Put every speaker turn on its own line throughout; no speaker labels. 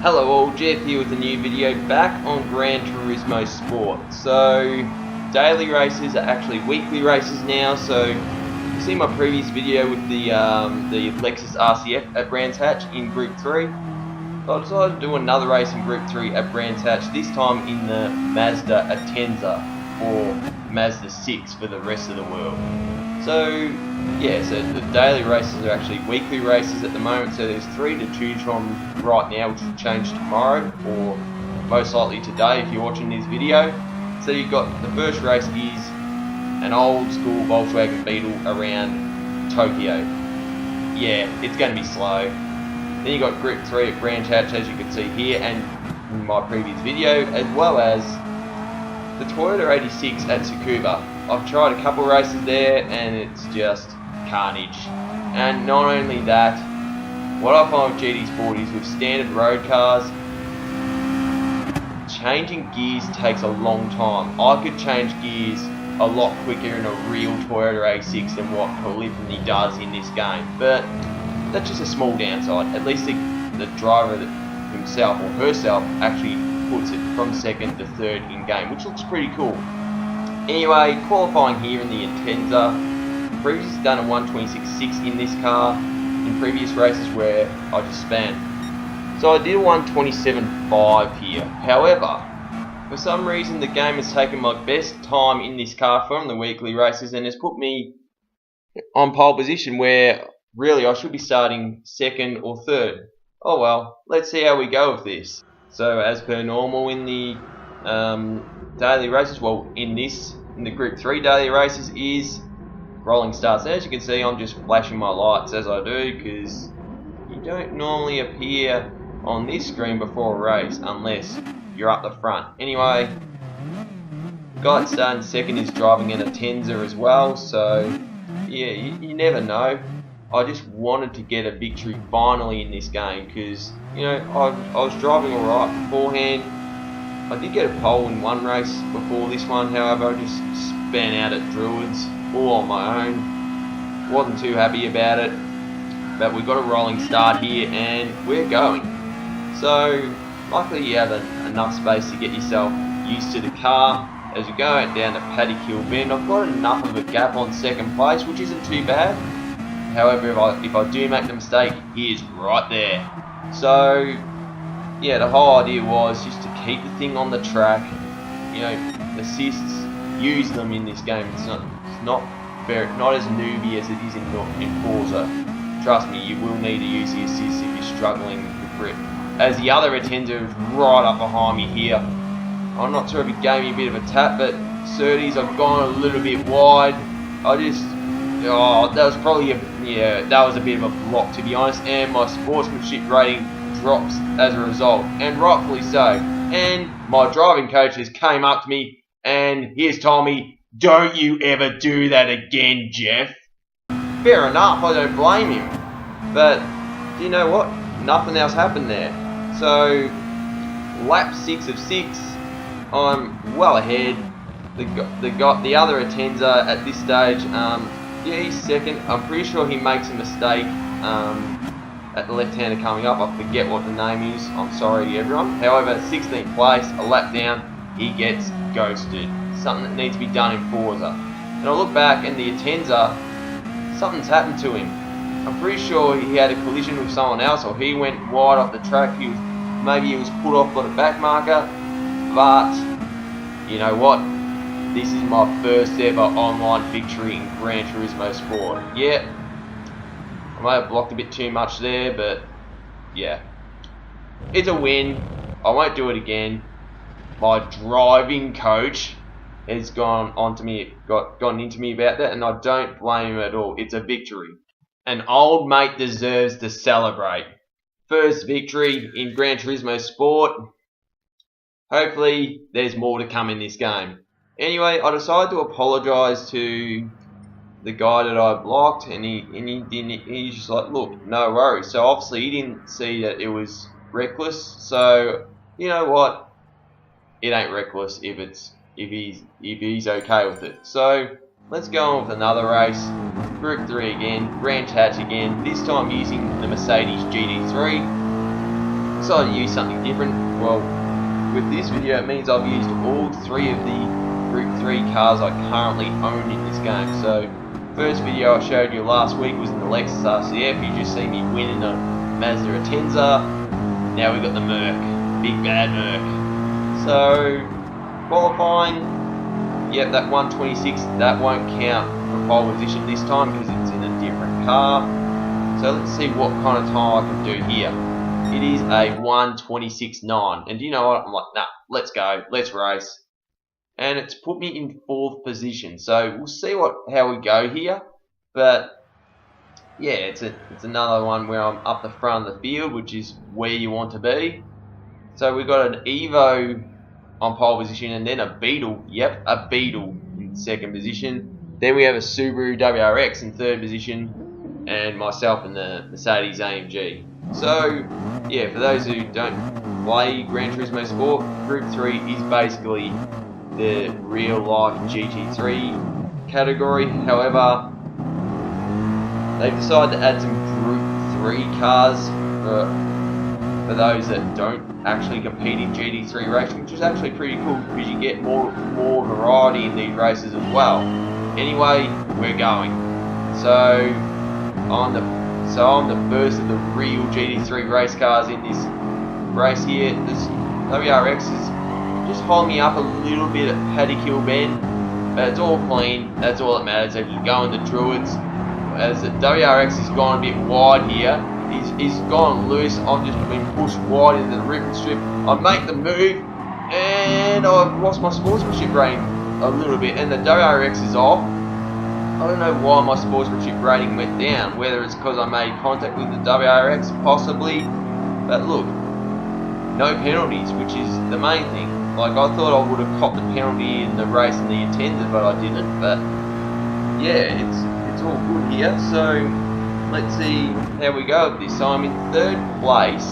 Hello all, Jeff here with a new video back on Gran Turismo Sport. So, daily races are actually weekly races now, so you see my previous video with the Lexus RCF at Brands Hatch in Group 3. So I decided to do another race in Group 3 at Brands Hatch, this time in the Mazda Atenza, or Mazda 6 for the rest of the world. So, yeah, so the daily races are actually weekly races at the moment, so there's 3 to choose from right now, which will change tomorrow, or most likely today if you're watching this video. So you've got, the first race is an old school Volkswagen Beetle around Tokyo. Yeah, it's going to be slow. Then you've got Group 3 at Gran Hatch, as you can see here, and in my previous video, as well as the Toyota 86 at Tsukuba. I've tried a couple races there and it's just carnage. And not only that, what I find with GT Sport is with standard road cars, changing gears takes a long time. I could change gears a lot quicker in a real Toyota 86 than what Polyphony does in this game. But that's just a small downside. At least the driver himself or herself actually puts it from second to third in game, which looks pretty cool. Anyway, qualifying here in the Atenza, previously done a 126.6 in this car in previous races where I just spanned. So I did a 127.5 here. However, for some reason the game has taken my best time in this car from the weekly races and has put me on pole position where really I should be starting second or third. Oh well, let's see how we go with this. So as per normal in the daily races, well in the Group 3 daily races is rolling starts. And as you can see, I'm just flashing my lights as I do because you don't normally appear on this screen before a race unless you're up the front. Anyway, the guy that's starting second is driving an Atenza as well, so yeah, you never know. I just wanted to get a victory finally in this game because, you know, I was driving alright beforehand. I did get a pole in one race before this one, however I just span out at Druids all on my own. Wasn't too happy about it, but we got a rolling start here and we're going. So luckily you have enough space to get yourself used to the car as you go out down to Paddock Hill Bend. I've got enough of a gap on second place, which isn't too bad. However, if I do make the mistake, he is right there. So, yeah, the whole idea was just to keep the thing on the track. You know, assists, use them in this game. It's not as newbie as it is in Forza. Trust me, you will need to use the assists if you're struggling with grip. As the other Atenza is right up behind me here. I'm not sure if he gave me a bit of a tap, but Surtees, I've gone a little bit wide. That was probably that was a bit of a block, to be honest, and my sportsmanship rating drops as a result, and rightfully so. And my driving coach has came up to me and he has told me, "Don't you ever do that again, Jeff." Fair enough, I don't blame him, but you know what? Nothing else happened there. So lap 6 of 6, I'm well ahead. The other Atenza at this stage, yeah, he's second. I'm pretty sure he makes a mistake at the left-hander coming up. I forget what the name is. I'm sorry, everyone. However, 16th place, a lap down, he gets ghosted. Something that needs to be done in Forza. And I look back, and the Atenza, something's happened to him. I'm pretty sure he had a collision with someone else, or he went wide off the track. Maybe he was put off by the back marker. But you know what? This is my first ever online victory in Gran Turismo Sport. Yeah, I may have blocked a bit too much there, but yeah, it's a win. I won't do it again. My driving coach has gone into me about that, and I don't blame him at all. It's a victory. An old mate deserves to celebrate. First victory in Gran Turismo Sport. Hopefully, there's more to come in this game. Anyway, I decided to apologise to the guy that I blocked, and he's just like, look, no worries. So obviously he didn't see that it was reckless. So you know what? It ain't reckless if he's okay with it. So let's go on with another race. Group 3 again, Gran Hatch again. This time using the Mercedes GT3. decided to use something different. Well, with this video it means I've used all 3 of the Group 3 cars I currently own in this game. So, first video I showed you last week was in the Lexus RCF. You just see me winning a Mazda Atenza. Now we've got the Merc, big bad Merc. So, qualifying, yep, that 126, that won't count for pole position this time because it's in a different car. So let's see what kind of time I can do here. It is a 126.9, and you know what? I'm like, nah, let's go, let's race. And it's put me in 4th position. So we'll see how we go here. But yeah, it's another one where I'm up the front of the field, which is where you want to be. So we've got an Evo on pole position, and then a Beetle. Yep, a Beetle in 2nd position. Then we have a Subaru WRX in 3rd position, and myself in the Mercedes AMG. So yeah, for those who don't play Gran Turismo Sport, Group 3 is basically the real life GT3 category. However, they've decided to add some Group 3 cars for those that don't actually compete in GT3 racing, which is actually pretty cool because you get more variety in these races as well. Anyway, we're going. So I'm the first of the real GT3 race cars in this race here. This WRX is just holding me up a little bit at Paddock Hill Bend, but it's all clean. That's all that matters. If you go into Druids, as the WRX has gone a bit wide here, he's gone loose. I've just been pushed wide into the ripping strip. I make the move, and I've lost my sportsmanship rating a little bit, and the WRX is off. I don't know why my sportsmanship rating went down, whether it's because I made contact with the WRX, possibly, but look, no penalties, which is the main thing. Like, I thought I would have copped a penalty in the race in the Atenza, but I didn't. But yeah, it's all good here. So let's see how we go with this. So I'm in 3rd place.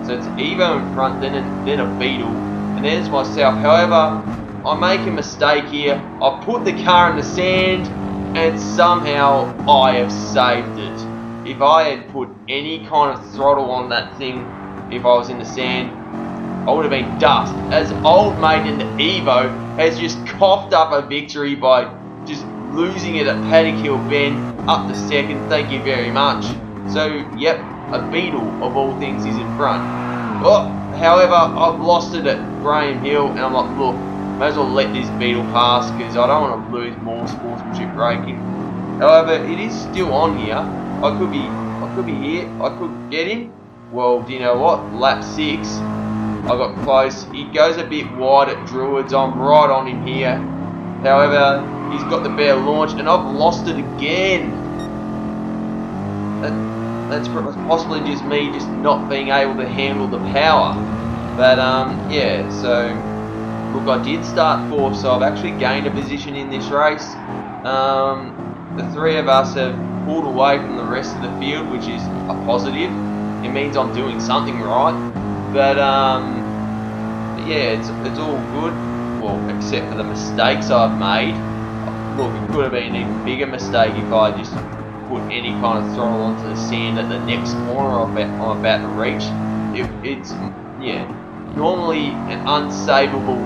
So it's Evo in front, then a Beetle, and there's myself. However, I make a mistake here. I put the car in the sand, and somehow I have saved it. If I had put any kind of throttle on that thing, if I was in the sand, I would have been dust. As old mate in the Evo has just coughed up a victory by just losing it at Paddock Hill Bend up to 2nd. Thank you very much. So yep, a Beetle of all things is in front. Oh, however, I've lost it at Graham Hill, and I'm like, look, may as well let this Beetle pass because I don't want to lose more sportsmanship rating. However, it is still on here. I could be here. I could get him. Well, do you know what? Lap 6. I got close. He goes a bit wide at Druids. I'm right on him here. However, he's got the better launch, and I've lost it again. That's possibly just me just not being able to handle the power. But yeah. So look, I did start 4th, so I've actually gained a position in this race. The 3 of us have pulled away from the rest of the field, which is a positive. It means I'm doing something right. But yeah, it's all good. Well, except for the mistakes I've made. Look, it could have been an even bigger mistake if I just put any kind of throttle onto the sand at the next corner I'm about to reach. It's yeah, normally an unsavable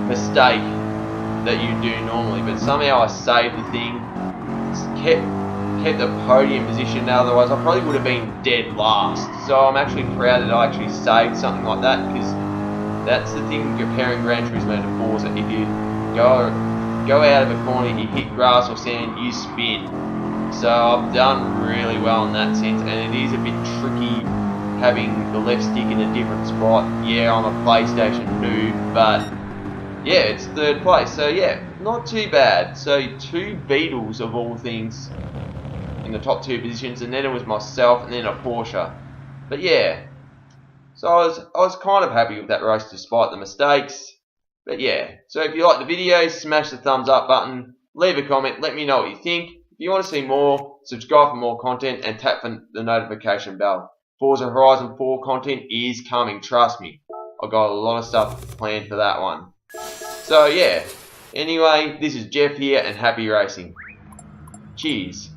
mistake that you do normally, but somehow I saved the thing. Kept the podium position, otherwise I probably would have been dead last. So I'm actually proud that I actually saved something like that, because that's the thing comparing Gran Turismo to Forza. If you go out of a corner, you hit grass or sand, you spin. So I've done really well in that sense, and it is a bit tricky having the left stick in a different spot. Yeah, I'm a PlayStation noob, but yeah, it's 3rd place. So yeah, not too bad. So 2 Beetles of all things in the top 2 positions, and then it was myself, and then a Porsche. But yeah, so I was kind of happy with that race despite the mistakes. But yeah, so if you like the video, smash the thumbs up button, leave a comment, let me know what you think. If you want to see more, subscribe for more content, and tap for the notification bell. Forza Horizon 4 content is coming, trust me. I've got a lot of stuff planned for that one. So yeah, anyway, this is Jeff here, and happy racing. Cheers.